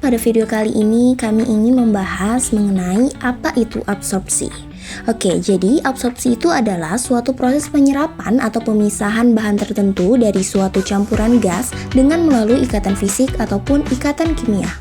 pada video kali ini kami ingin membahas mengenai apa itu absorpsi. Oke, jadi absorpsi itu adalah suatu proses penyerapan atau pemisahan bahan tertentu dari suatu campuran gas dengan melalui ikatan fisik ataupun ikatan kimia.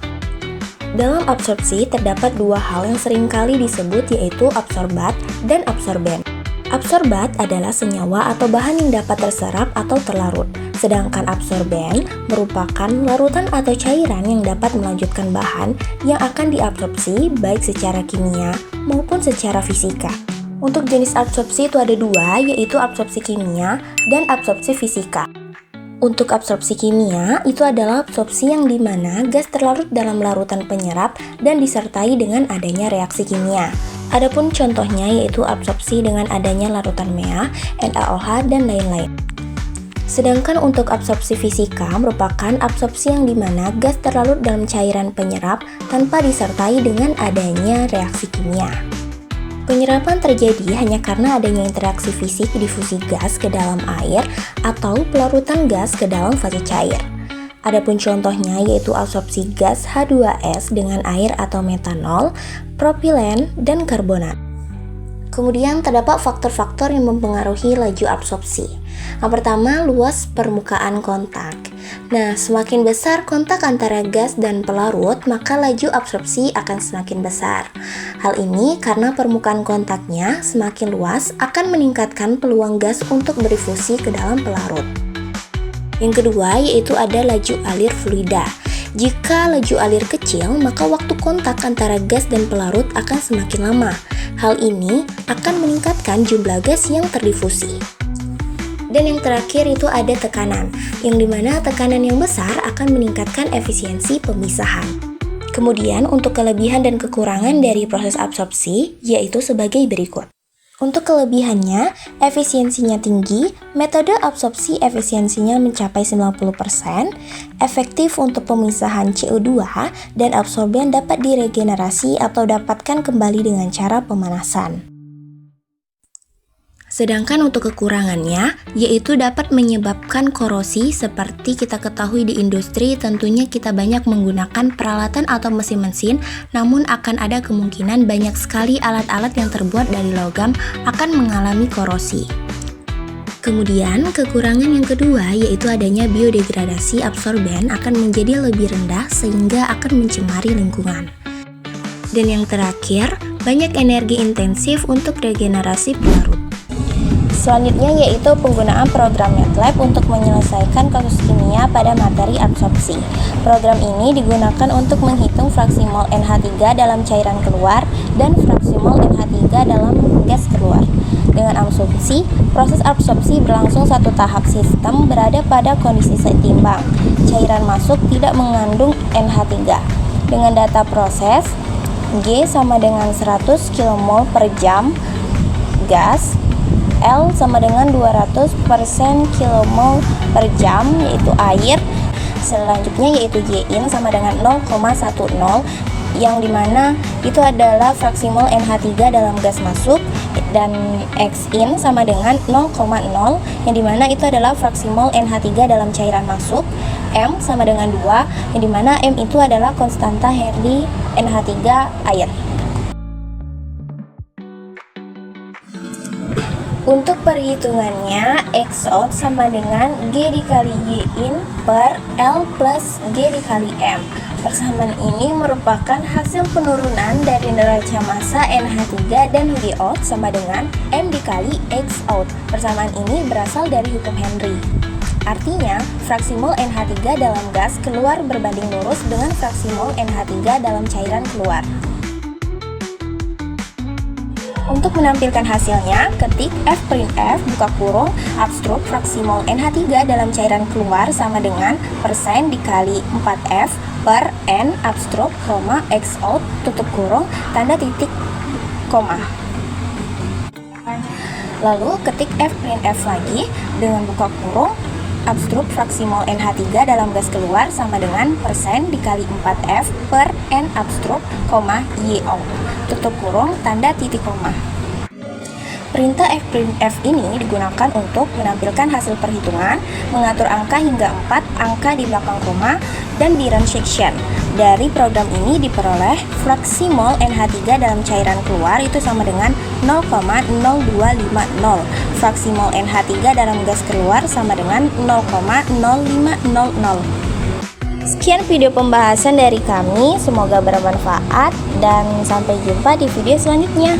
Dalam absorpsi terdapat dua hal yang seringkali disebut, yaitu absorbat dan absorben. Absorbat adalah senyawa atau bahan yang dapat terserap atau terlarut, sedangkan absorben merupakan larutan atau cairan yang dapat melanjutkan bahan yang akan diabsorpsi baik secara kimia maupun secara fisika. Untuk jenis absorpsi itu ada dua, yaitu absorpsi kimia dan absorpsi fisika. Untuk absorpsi kimia, itu adalah absorpsi yang dimana gas terlarut dalam larutan penyerap dan disertai dengan adanya reaksi kimia. Adapun contohnya yaitu absorpsi dengan adanya larutan MEA, NaOH, dan lain-lain. Sedangkan untuk absorpsi fisika merupakan absorpsi yang dimana gas terlarut dalam cairan penyerap tanpa disertai dengan adanya reaksi kimia. Penyerapan terjadi hanya karena adanya interaksi fisik difusi gas ke dalam air atau pelarutan gas ke dalam fase cair. Adapun contohnya yaitu absorpsi gas H2S dengan air atau metanol, propilen, dan karbonat. Kemudian terdapat faktor-faktor yang mempengaruhi laju absorpsi. Yang pertama, luas permukaan kontak. Nah, semakin besar kontak antara gas dan pelarut, maka laju absorpsi akan semakin besar. Hal ini karena permukaan kontaknya semakin luas akan meningkatkan peluang gas untuk berdifusi ke dalam pelarut. Yang kedua yaitu ada laju alir fluida. Jika laju alir kecil, maka waktu kontak antara gas dan pelarut akan semakin lama. Hal ini akan meningkatkan jumlah gas yang terdifusi. Dan yang terakhir itu ada tekanan, yang dimana tekanan yang besar akan meningkatkan efisiensi pemisahan. Kemudian untuk kelebihan dan kekurangan dari proses absorpsi yaitu sebagai berikut. Untuk kelebihannya, efisiensinya tinggi, metode absorpsi efisiensinya mencapai 90%, efektif untuk pemisahan CO2, dan absorben dapat diregenerasi atau dapatkan kembali dengan cara pemanasan. Sedangkan untuk kekurangannya, yaitu dapat menyebabkan korosi. Seperti kita ketahui di industri, tentunya kita banyak menggunakan peralatan atau mesin-mesin, namun akan ada kemungkinan banyak sekali alat-alat yang terbuat dari logam akan mengalami korosi. Kemudian, kekurangan yang kedua yaitu adanya biodegradasi absorben akan menjadi lebih rendah sehingga akan mencemari lingkungan. Dan yang terakhir, banyak energi intensif untuk regenerasi pelarut. Selanjutnya yaitu penggunaan program MATLAB untuk menyelesaikan kasus kimia pada materi absorpsi. Program ini digunakan untuk menghitung fraksi mol NH3 dalam cairan keluar dan fraksi mol NH3 dalam gas keluar. Dengan asumsi, proses absorpsi berlangsung satu tahap sistem berada pada kondisi seimbang. Cairan masuk tidak mengandung NH3. Dengan data proses, G sama dengan 100 kmol per jam gas, L sama dengan 200% kmol per jam yaitu air. Selanjutnya yaitu Yin sama dengan 0,10 yang dimana itu adalah fraksi mol NH3 dalam gas masuk, dan Xin sama dengan 0,0 yang dimana itu adalah fraksi mol NH3 dalam cairan masuk. M sama dengan 2 yang dimana M itu adalah konstanta Henry NH3 air. Untuk perhitungannya, X out sama dengan G dikali Y in per L plus G dikali M. Persamaan ini merupakan hasil penurunan dari neraca massa NH3 dan V out sama dengan M dikali X out. Persamaan ini berasal dari hukum Henry. Artinya, fraksi mol NH3 dalam gas keluar berbanding lurus dengan fraksi mol NH3 dalam cairan keluar. Untuk menampilkan hasilnya, ketik F'(F) buka kurung abstruk fraksi mol NH3 dalam cairan keluar sama dengan persen dikali 4F per N abstruk, X out tutup kurung tanda titik koma. Lalu ketik F'(F) lagi dengan buka kurung abstruk fraksi mol NH3 dalam gas keluar sama dengan persen dikali 4F per N abstruk, Y out tutup kurung tanda titik koma. Perintah F'(F) ini digunakan untuk menampilkan hasil perhitungan, mengatur angka hingga 4 angka di belakang koma, dan di run section. Dari program ini diperoleh fraksi mol NH3 dalam cairan keluar itu sama dengan 0,0250. Fraksi mol NH3 dalam gas keluar sama dengan 0,0500. Sekian video pembahasan dari kami, semoga bermanfaat dan sampai jumpa di video selanjutnya.